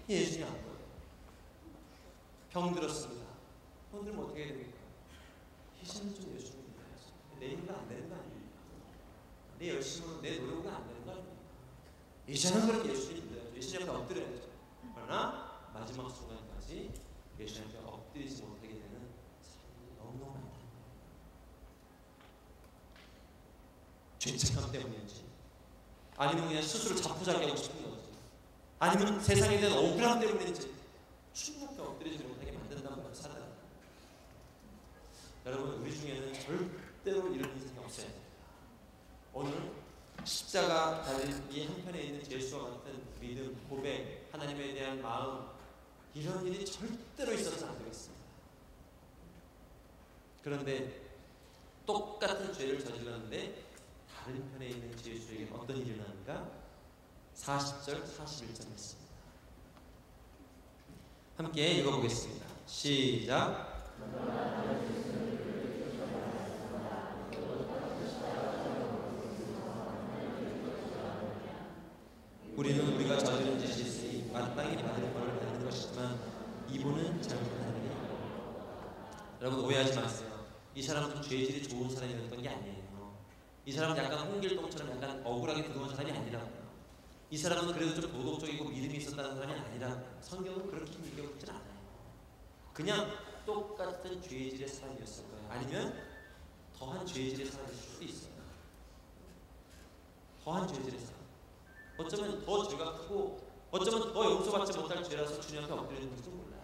예수님이 안 보여요. 병 들었습니다. 병 들면 어떻게 해야 됩니까? 희생을 좀 예수님 믿어야죠. 내 힘으로 안 되는 거 아닙니까? 내 열심으로, 내 노력으로 안 되는 거 아닙니까? 이제는 그렇게 예수님 믿어야죠. 예수님 앞에 엎드려야죠. 그러나 마지막 순간까지 예수님 앞에 엎드리지 못하게 되는 사람이 너무너무 많다. 죄책감 때문인지, 아니면 그냥 스스로 자포자기 하고 싶은 건지, 아니면 세상에 대한 억울함 때문인지 주님 앞에 엎드리지 못하게 만든단 말이에요. 사단. 여러분, 우리 중에는 절대로 이런 인생이 없어야 됩니다. 오늘 십자가 달린 이 한편에 있는 예수와 같은 믿음, 고백, 하나님에 대한 마음, 이런 일이 절대로 있어서는 안 되겠습니다. 그런데 똑같은 죄를 저질렀는데 다른 편에 있는 예수에게 어떤 일이 일어나는가? 40절, 41절 말씀입니다. 함께 읽어보겠습니다. 시작. 우리는 우리가 저지른 짓이 있으니 마땅히 받을 벌을 받는 것이지만 이분은 잘못하느니. 여러분 오해하지 마세요. 이 사람은 죄질이 좋은 사람이었던 게 아니에요. 이 사람은 약간 홍길동처럼 약간 억울하게 들어온 사람이 아니라고요. 이 사람은 그래도 좀 도덕적이고 믿음이 있었다는 사람이 아니라고요. 성경은 그렇게 얘기하지 않아요. 그냥 똑같은 죄질의 사람이었을 거예요. 아니면 더한 죄질의 사람일 수도 있어요. 더한 죄질의 사람. 어쩌면 더 죄가 크고 어쩌면 더 용서받지 못할 죄라서 주님한테 엎드리는지도 몰라요.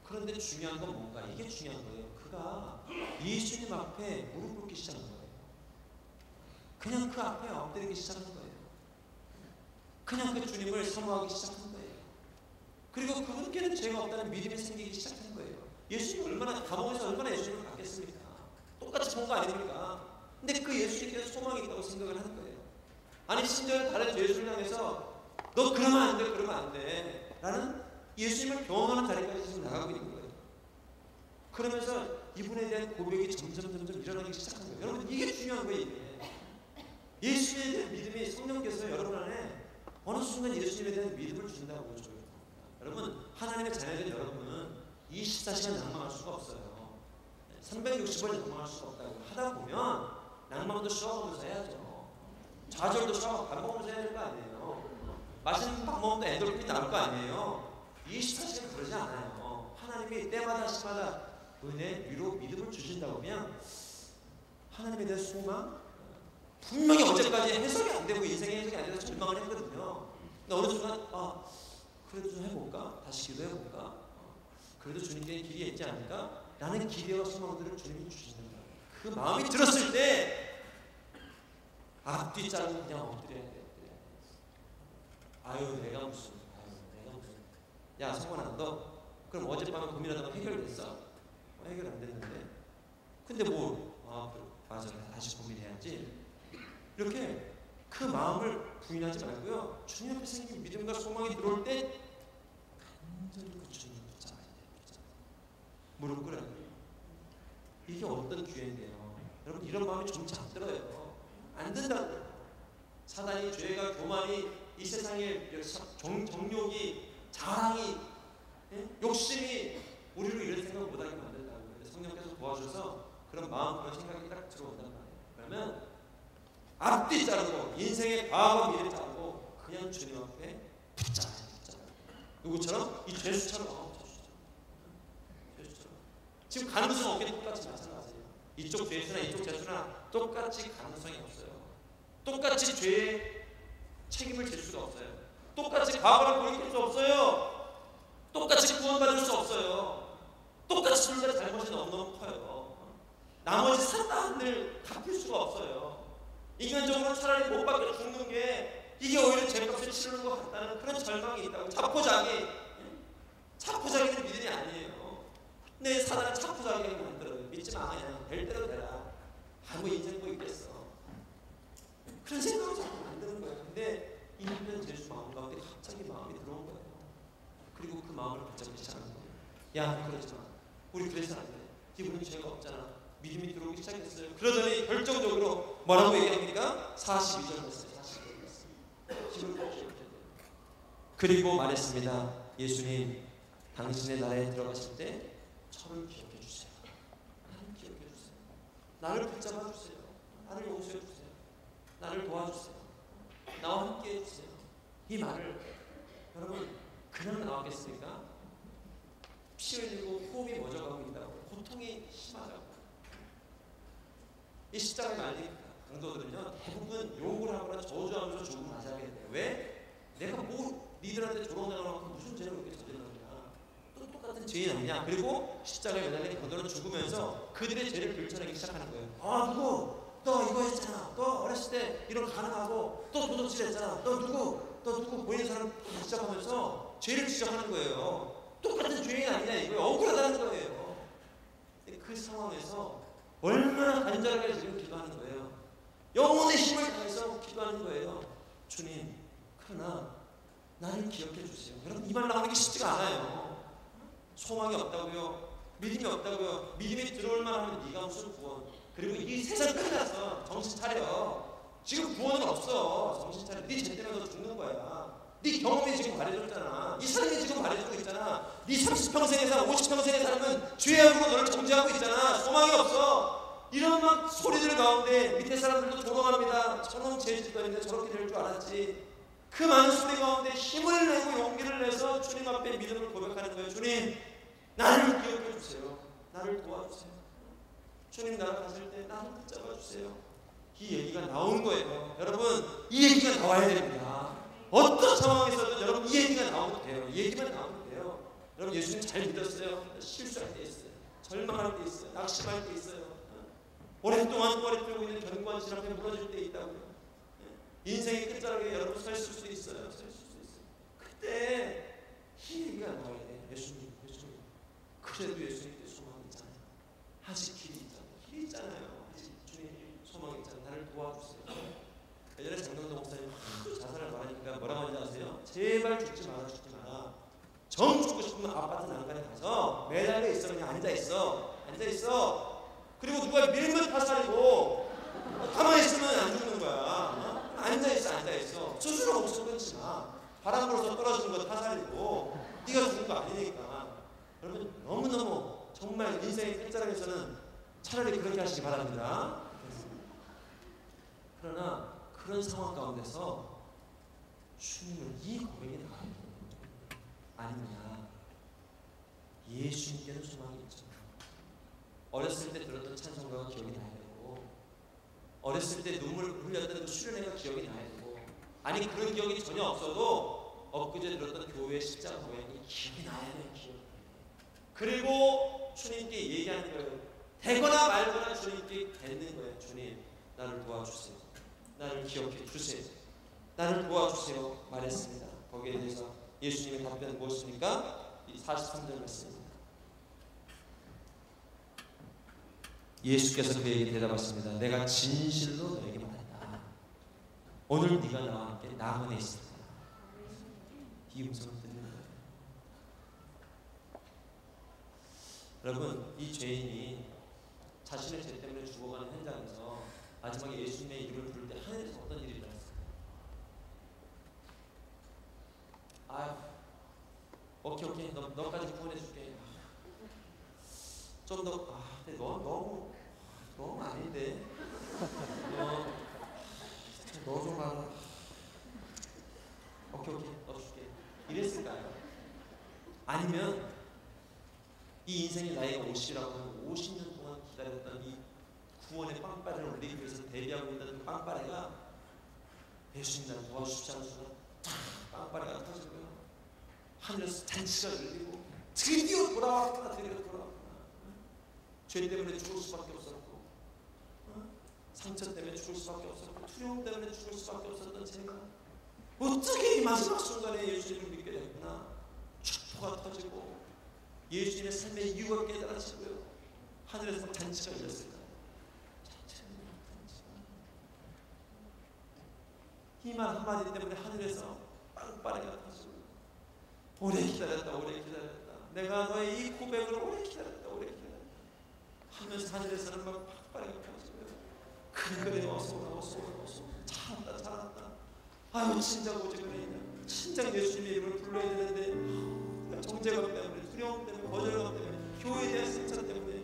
그런데 중요한 건 뭔가? 이게 중요한 거예요. 그가 예수님 앞에 무릎 꿇기 시작한 거예요. 그냥 그 앞에 엎드리기 시작한 거예요. 그냥 그 주님을 사모하기 시작한 거예요. 그리고 그분께는 죄가 없다는 믿음이 생기기 시작한 거예요. 예수님이 얼마나, 감옥에서 얼마나 예수님을 받겠습니까? 똑같이 본 거 아닙니까? 근데 그 예수님께서 소망이 있다고 생각을 하는 거예요. 아니 심지어 다른 예수를 향해서 너 그러면 안 돼, 그러면 안 돼 라는 예수님을 경험하는 자리까지 지금 나가고 있는 거예요. 그러면서 이분에 대한 고백이 점점 일어나기 시작한 거예요. 여러분 이게 중요한 거예요. 이게. 예수님에 대한 믿음이 성령께서 여러분 안에 어느 순간 예수님에 대한 믿음을 준다고 저를 합니다. 여러분 하나님의 자녀된 여러분은 24시간 낭망할 수가 없어요. 360일 낭망할 수가 없다고. 하다 보면 낭망도 쉬어가면서 해야죠. 좌절도 쉬어가면서 밥 먹으면서 해야 될 거 아니에요. 맛있는 밥 먹는데 엔돌핀이 나올 거 아니에요. 24시간 그러지 않아요. 하나님이 때마다 시마다 은혜, 위로, 믿음을 주신다고 보면 하나님에 대한 소망, 분명히 어제까지 해석이 안 되고 인생의 해석이 안 돼서 절망을 했거든요. 근데 어느 순간 그래도 좀 해볼까? 다시 기도해볼까? 그래도 주님께 길이 있지 않을까? 라는 기대와 소망들을 주님이 주시는 거예요. 그 마음이 들었을 때 앞뒤 자르고 그냥 엎드려야 돼. 아유 내가 무슨 야 성원아 너 그럼 어젯밤에 고민하다가 해결됐어? 해결 안 됐는데 근데 맞아 다시 고민해야지. 이렇게 그 마음을 부인하지 말고요. 주님 앞에 생긴 믿음과 소망이 들어올 때 간절히 그 주님을 붙잡아야 돼요. 무릎 꿇어야 돼요. 이게 어떤 기회인데요. 여러분 이런 마음이 점차 안 들어요. 안 된다고요. 사단이, 죄가, 교만이, 이 세상의 정욕이, 자랑이, 욕심이 우리로 이런 생각을 못하게 만든다고요. 성령께서 도와주셔서 그런 그런 마음, 그런 생각이 딱 들어온단 말이에요. 그러면 앞뒤 자르고 인생의 과거 미래 자르고 그냥 주님 앞에 붙잡아야 되잖아요. 누구처럼? 이 죄수처럼. 죄수처럼. 지금 가능성 없게 똑같이 마찬가지예요. 이쪽 죄수나 이쪽 죄수나 똑같이 가능성이 없어요. 똑같이 죄의 책임을 질 수가 없어요. 똑같이 과거를 돌이킬 수 없어요. 똑같이 구원받을 수 없어요. 똑같이 둘 다 잘못이 너무너무 커요. 나머지 산다한들 갚을 수가 없어요. 인간적으로 차라리 못 박혀 죽는 게 이게 오히려 죄값을 치르는 것 같다는 그런 절망이 있다고. 자포자기는 믿음이 아니에요. 내 사단은 자포자기하게 만들어요. 믿지 마. 그냥 될 대로 되라. 아무 인생 뭐 있겠어. 그런 생각을 자꾸 만드는 거예요. 근데 이 힘든 죄수 마음 가운데 갑자기 마음이 들어온 거예요. 그리고 그 마음을 붙잡기 시작하는 거예요. 야, 그러지 마. 우리 그래서 안 돼. 우리는 죄가 없잖아. 믿음이 들어오기 시작했어요. 그러더니 결정적으로 뭐라고 얘기합니까? 42절 말씀. 42절 말씀. 그리고 말했습니다. 예수님, 당신의 나라에 들어가실 때 저를 기억해 주세요. 나를 기억해 주세요. 나를 붙잡아 주세요. 나를 용서해 주세요. 나를 도와주세요. 나와 함께 해주세요. 이 말을 여러분 그냥 나왔겠습니까? 피 흘리고 호흡이 멎어가고 있다고, 고통이 심하다고. 이 십자가에 말린 강도들은요 대부분 욕을 하거나 저주하면서 죽음을 맞이하게 돼요. 왜? 내가 뭐 니들한테 조롱당할 만큼 무슨 죄를 그렇게 저질렀냐, 또 똑같은 죄인 아니냐. 그리고 십자가에 매달린 강도는 죽으면서 그들의 죄를 들춰내기 시작하는 거예요. 아, 누구? 너 이거 했잖아. 너 어렸을 때 이런 가능하고 또 도둑질 했잖아. 너 누구 보이는 사람 다 지적하면서 죄를 지적하는 거예요. 똑같은 죄인 아니냐 이거예요. 억울하다는 거예요. 그 상황에서 얼마나 간절하게 지금 기도하는 거예요. 영혼의 힘을 다해서 기도하는 거예요. 주님, 그러나 나를 기억해 주세요. 여러분 이 말 나오는 게 쉽지가 않아요. 소망이 없다고요? 믿음이 없다고요? 믿음이 들어올 만하면 네가 무슨 구원? 그리고 이 세상 끝났어. 정신 차려. 지금 구원은 없어. 정신 차려. 네 죄 때문에 너 죽는 거야. 네 경험이 지금 말해줬잖아. 이 삶이 지금 말해주고 있잖아. 네 30평생에 살 50평생에 살면 죄악으로 너를 정죄하고 있잖아. 소망이 없어. 이런 막 소리들 가운데 밑에 사람들도 조롱합니다. 저런 죄짓도 있는데 저렇게 될 줄 알았지. 그 많은 소리 가운데 힘을 내고 용기를 내서 주님 앞에 믿음을 고백하는 거예요. 주님, 나를 기억해 주세요. 나를 도와주세요. 주님 나라 가실 때 나를 붙잡아 주세요. 이 얘기가 나온 거예요. 여러분 이 얘기가 나와야 됩니다. 어떤 상황에서든 여러분 이 얘기가 나오면 돼요. 이 얘기만 나오면 돼요. 여러분 예수님 잘 믿었어요. 실수할 때 있어요. 절망할 때 있어요. 낙심할 때 있어요. 오랫동안 꼬리 들고 있는 견고한 신 앞에 무너질 때 있다고요. 인생의 끝자락에 여러분 서 있을 수도 있어요. 서 있을 수도 있어요. 그때 이 얘기가 나와야 돼요. 예수님 그래도 예수님께 소망이 있잖아요. 아직 길이 있잖아요. 아직 주님 소망이 있잖아요. 나를 도와주세요. 예전에 장동도 목사님 자살을 말하니까 뭐라고 하는지 아세요? 제발 죽지 마라. 정 죽고 싶으면 아파트 난간에 가서 매달려 있어. 그냥 앉아있어. 그리고 누가 밀면 타살이고 가만히 있으면 안 죽는 거야. 앉아있어. 스스로 목숨 끊지 마. 바람 불어서 떨어지는 거 타살이고 네가 죽는 거 아니니까. 여러분 너무너무 정말 인생의 끝자락에서는 차라리 그렇게 하시기 바랍니다. 그러나 그런 상황 가운데서 주님은 이 고백이 나와요. 아니냐, 예수님께는 소망이 있죠. 어렸을 때 들었던 찬송가가 기억이 나야 되고, 어렸을 때 눈물 흘렸던 그 수련회가 기억이 나야 되고, 아니 그런 기억이 전혀 없어도 엊그제 들었던 교회 십자가 고백이 기억이 나야 돼요. 그리고 주님께 얘기하는 거예요. 되거나 말거나 주님께 뱉는 거예요. 주님, 나를 도와주세요. 나를 기억해 주세요. 나를 도와주세요. 말했습니다. 거기에 대해서 예수님의 답변은 무엇입니까? 이 43절 말씀입니다. 예수께서 그에게 대답하십니다. 내가 진실로 너에게 말한다. 오늘 네가 나와 함께 남은에 있을 거야. 이 음성을 듣는 거예요. 여러분 이 죄인이 자신의 죄 때문에 죽어가는 현장에서 마지막에 예수님의 이름을 부를 때 하늘에서 어떤 일이 일어났어요? 오케이 너까지 구원해줄게. 좀 더 근데 너 너무 메시라고 50년 동안 기다렸던 이 구원의 빵빠레를 올리기 위해서 대비하고 있는 그 빵빠레가 예수님 날 도와주십시 하는 순간 빵빠레가 터지고요. 하늘에서 잔치가 열리고 드디어 돌아왔구나, 드디어 돌아왔구나. 죄 때문에 죽을 수밖에 없었고, 상처 때문에 죽을 수밖에 없었고, 두려움 때문에 죽을 수밖에 없었던 제가 어떻게 이 마지막 순간에 예수님을 믿게 됐구나. 축포가 터지고 예수님의 삶의 이유가 깨달아지고요. 하늘에서 잔치가 열렸을까요? 이 말 한마디 때문에 하늘에서 빵빠레가 터지고, 오래 기다렸다, 오래 기다렸다, 내가 너의 이 고백을 오래 기다렸다, 오래 기다렸다 하면서 하늘에서는 막 빵빠레가 펴지고요. 그래 어서 오라, 어서 오라, 어서 오라. 잘한다, 잘한다. 아유 진작 오지 그랬냐. 진작 예수님의 이름을 불러야 되는데 정죄감 때문에, 두려움 때문에, 거절감 때문에, 교회에 대한 상처 때문에,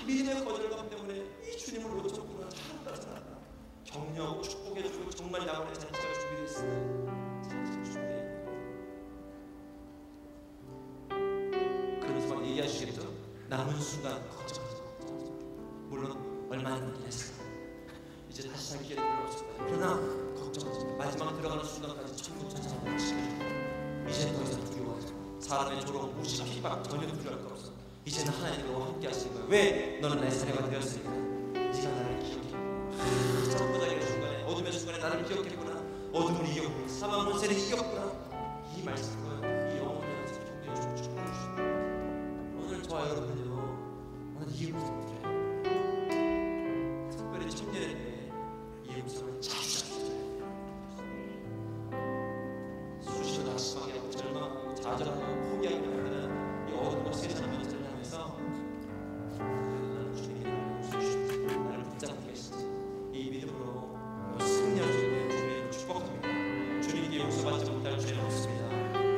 믿음의 거절감 때문에 이 주님을 놓쳤구나. 잘한다, 잘한다. 격려하고 축복해주고 정말 야만의 잔치가 준비되어 있습니다. 잔치가 준비되어 있습니다. 그러면서 막 얘기하시겠죠? 남은 순간 걱정하지 마. 물론 얼마나 힘들겠어. 이제 다시 살 기회를 별로 없을 거야. 그러나 걱정하지 마. 마지막 들어가는 순간까지 천국 천사를 지켜주고, 이제 더 이상 두려워하지 마. 사람의 조롱, 무시, 핍박 전혀 두려워할 거 없어. 이제는 하나님과 함께 하시는 거야. 왜? 너는 나의 사례가 되었으니까. 네가 나를 기억했구나. 천보자기의 순간에, 어둠의 순간에 나를 기억했구나. 어둠을 이겼구나. 사망 문세를 이겼구나. 이 말씀을 이 영혼의 영에서 경계해 주시고, 오늘 저와 여러분은요, 오늘 이 음성을 드려요. 특별히 청년에 대해 이 음성을 자주 수시로 낙심하게 하고 절망하고 좌절하고 포기하게 만드는 이 어둠과 세상 문제를 하면서 나는 주님이 나를 웃으시고 나를 붙잡고 계시지. 이 믿음으로 승리할 수 있는 주님을 축복합니다. 주님께 용서받지 못할 죄는 없습니다.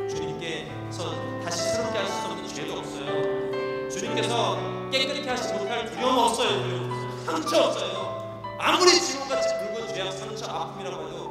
주님께서 다시 새롭게 하실 수 없는 죄도 없어요. 주님께서 깨끗게 하시지 못할 두려움 없어요. 두려움 없어요. 상처 없어요. 아무리 지금같이 붉은 죄악, 상처, 아픔이라고 해도